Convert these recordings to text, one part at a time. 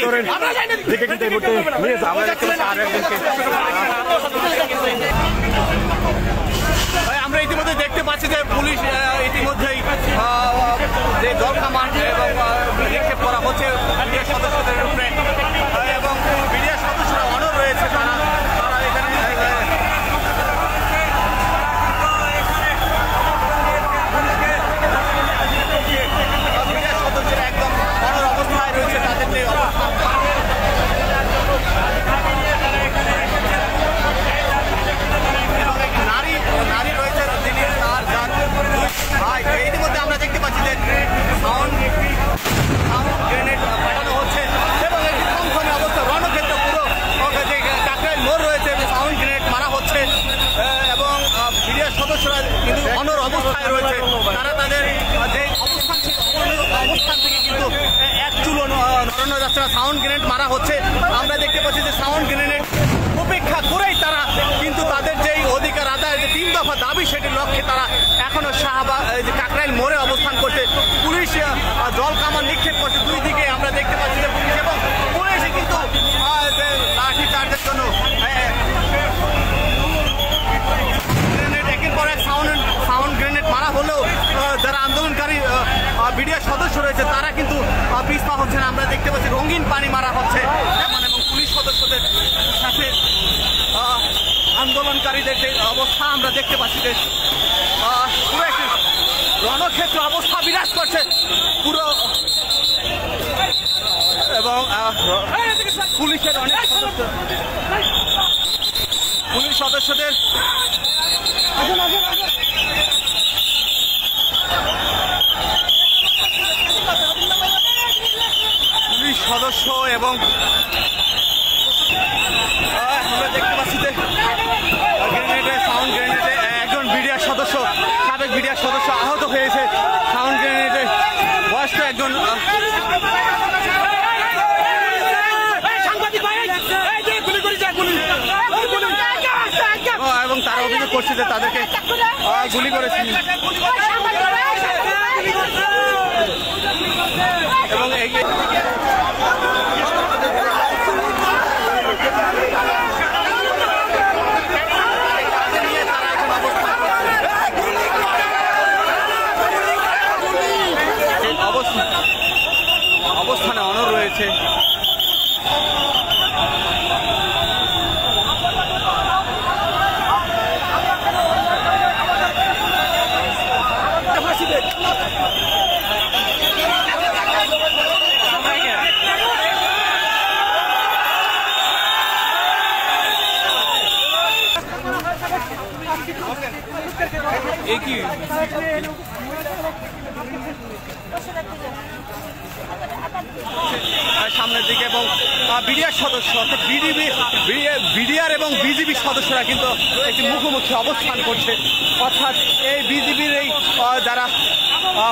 ভেতরের দিকে কিন্তু এই মুহূর্তে নিয়ে যাওয়া আমরা দেখতে পাচ্ছি আরো একজনকে। আমরা ইতিমধ্যে দেখতে পাচ্ছি যে পুলিশ ইতিমধ্যেই যে জল কামান এবং নিক্ষেপ করা হচ্ছে মিডিয়া সদস্যদের উপরে এবং মিডিয়া সদস্যরা অনড় রয়েছে তারা এখানে মিডিয়া সদস্যরা একদম অনড় অবস্থায় রয়েছে তাদের যে নারী রয়েছে যিনি ইতিমধ্যে আমরা দেখতে পাচ্ছি যে সাউন্ড গ্রেনেড পাঠানো হচ্ছে এবং একটি থমথমে অবস্থা রণক্ষেত্র পুরো যে কাকরাইল মোড় রয়েছে সাউন্ড গ্রেনেড মারা হচ্ছে এবং মিডিয়ার সদস্যরা কিন্তু অনড় অবস্থায় রয়েছে তারা তাদের যে অবস্থান থেকে কিন্তু এক চুলো নড়ানো যাচ্ছে না। সাউন্ড গ্রেনেড মারা হচ্ছে আমরা দেখতে পাচ্ছি যে সাউন্ড গ্রেনেড উপেক্ষা করেই তারা কিন্তু তাদের যেই অধিকার আদায়ের যে 3 দফা দাবি সেটির লক্ষ্যে তারা এখনো কাকরাইল মোড়ে অবস্থান করছে। পুলিশ জল কামান নিক্ষেপ করছে দুই দিকে আমরা দেখতে পাচ্ছি যে পুলিশ এবং পুলিশ কিন্তু লাঠি চার্জের জন্য গ্রেনেড একের পর এক সাউন্ড গ্রেনেড মারা হলেও যারা আন্দোলনকারী বিডিআর সদস্য রয়েছে তারা কিন্তু পিছপা হচ্ছে না। আমরা দেখতে পাচ্ছি রঙিন পানি মারা হচ্ছে এবং পুলিশ সদস্যদের সাথে আন্দোলনকারীদের যে অবস্থা আমরা দেখতে পাচ্ছি যে পুরো একটি রণক্ষেত্র অবস্থা বিরাজ করছে পুরো এবং পুলিশের অনেক পুলিশ সদস্যদের পুলিশ সদস্য এবং আমরা দেখতে পাচ্ছি যে গ্রেনেডে সাউন্ড গ্রেনেডে একজন বিডিআর সদস্য সাবেক বিডিআর সদস্য আহত হয়েছে। সাউন্ড গ্রেনেডে বয়স্ক একজন এবং তারা অভিযোগ করছে যে তাদেরকে গুলি করেছে এবং অবস্থানে অনড় রয়েছে। সামনের দিকে এবং বিডিআর সদস্য অর্থাৎ বিডিআর এবং বিজিবি সদস্যরা কিন্তু একটি মুখোমুখি অবস্থান করছে অর্থাৎ এই বিজিবির এই যারা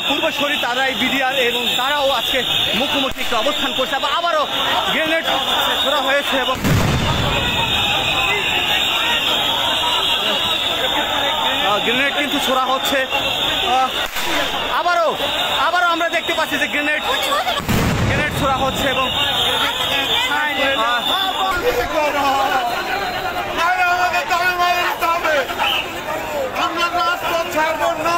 পূর্বশরী তারা এই বিডিআর এবং তারাও আজকে মুখোমুখি একটি অবস্থান করছে আবারও গ্রেনেড ছোড়া হয়েছে এবং গ্রেনেড কিন্তু ছোড়া হচ্ছে আবারও আমরা দেখতে পাচ্ছি যে গ্রেনেড ছোড়া হচ্ছে এবং আমরা রাজপথ ছাড়ব না।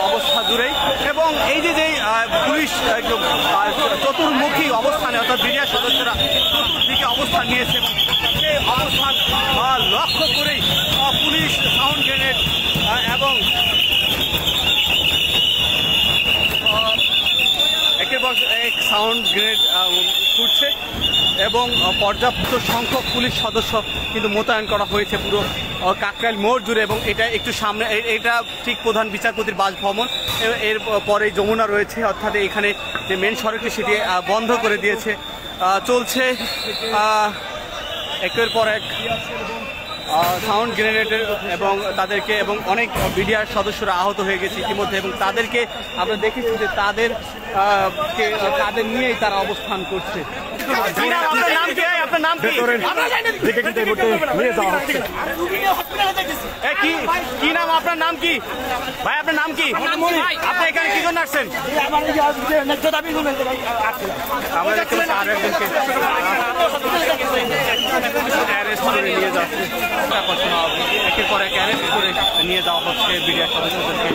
অবস্থা জুড়েই এবং এই যে পুলিশ চতুর্মুখী অবস্থানে অর্থাৎ বিডিআর সদস্যরা চতুর্দিকে অবস্থান নিয়েছে এবং সেই অবস্থান লক্ষ্য করেই পুলিশ সাউন্ড গ্রেনেড এবং একের পর এক সাউন্ড গ্রেনেড ছুটছে এবং পর্যাপ্ত সংখ্যক পুলিশ সদস্য কিন্তু মোতায়েন করা হয়েছে পুরো কাকরাইল মোড় জুড়ে এবং এটা একটু সামনে এটা ঠিক প্রধান বিচারপতির বাসভবন এর পরে যমুনা রয়েছে অর্থাৎ এখানে যে মেন সড়কটি সেটি বন্ধ করে দিয়েছে চলছে একের পর এক সাউন্ড গ্রেনেডের এবং তাদেরকে এবং অনেক বিডিআর সদস্যরা আহত হয়ে গেছে ইতিমধ্যে এবং তাদেরকে আমরা দেখেছি যে তাদের নিয়েই তারা অবস্থান করছে। আপনার নাম কি? আপনার নাম কি? দিকে কিন্তু এই মুহূর্তে নিয়ে যাওয়া হচ্ছে। কি নাম? আপনার নাম কি ভাই? আপনার নাম কি? আপনি এখানে কি জন্য আসছেন? আমরা দেখতে পাচ্ছি আরো একজনকে অ্যারেস্ট করে নিয়ে যাচ্ছে। একের পর এক অ্যারেস্ট করে নিয়ে যাওয়া হচ্ছে বিডিআর সদস্যদেরকে।